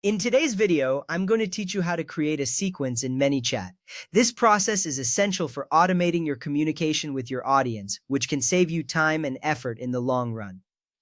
In today's video, I'm going to teach you how to create a sequence in ManyChat. This process is essential for automating your communication with your audience, which can save you time and effort in the long run.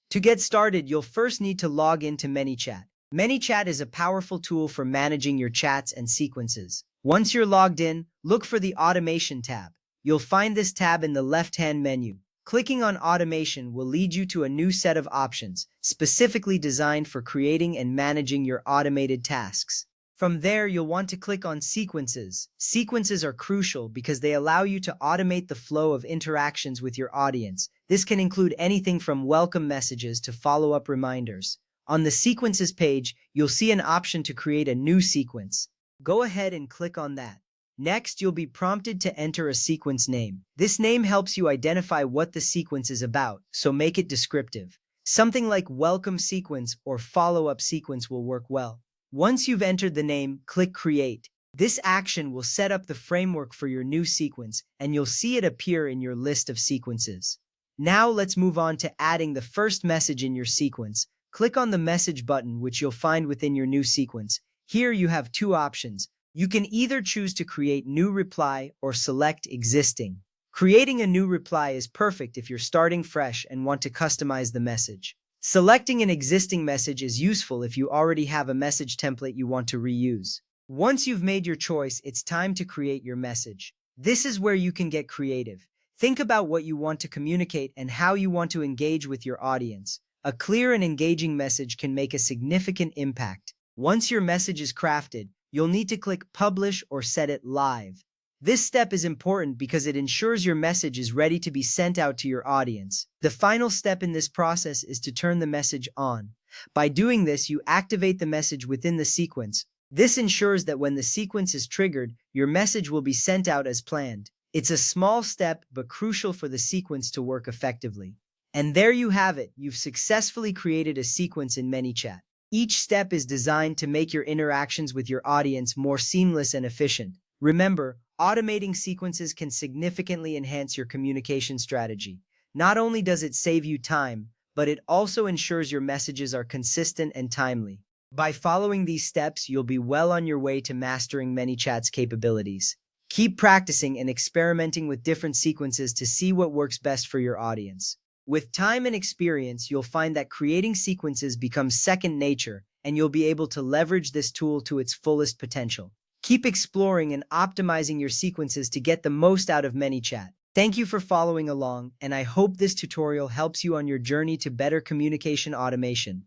To get started, you'll first need to log into ManyChat. ManyChat is a powerful tool for managing your chats and sequences. Once you're logged in, look for the Automation tab. You'll find this tab in the left-hand menu. Clicking on Automation will lead you to a new set of options, specifically designed for creating and managing your automated tasks. From there, you'll want to click on Sequences. Sequences are crucial because they allow you to automate the flow of interactions with your audience. This can include anything from welcome messages to follow-up reminders. On the Sequences page, you'll see an option to create a new sequence. Go ahead and click on that. Next, you'll be prompted to enter a sequence name. This name helps you identify what the sequence is about, so make it descriptive. Something like welcome sequence or follow-up sequence will work well. Once you've entered the name, click Create. This action will set up the framework for your new sequence, and you'll see it appear in your list of sequences. Now let's move on to adding the first message in your sequence. Click on the Message button, which you'll find within your new sequence. Here you have two options. You can either choose to create new reply or select existing. Creating a new reply is perfect if you're starting fresh and want to customize the message. Selecting an existing message is useful if you already have a message template you want to reuse. Once you've made your choice, it's time to create your message. This is where you can get creative. Think about what you want to communicate and how you want to engage with your audience. A clear and engaging message can make a significant impact. Once your message is crafted, you'll need to click Publish or set it live. This step is important because it ensures your message is ready to be sent out to your audience. The final step in this process is to turn the message on. By doing this, you activate the message within the sequence. This ensures that when the sequence is triggered, your message will be sent out as planned. It's a small step, but crucial for the sequence to work effectively. And there you have it. You've successfully created a sequence in ManyChat. Each step is designed to make your interactions with your audience more seamless and efficient. Remember, automating sequences can significantly enhance your communication strategy. Not only does it save you time, but it also ensures your messages are consistent and timely. By following these steps, you'll be well on your way to mastering ManyChat's capabilities. Keep practicing and experimenting with different sequences to see what works best for your audience. With time and experience, you'll find that creating sequences becomes second nature, and you'll be able to leverage this tool to its fullest potential. Keep exploring and optimizing your sequences to get the most out of ManyChat. Thank you for following along, and I hope this tutorial helps you on your journey to better communication automation.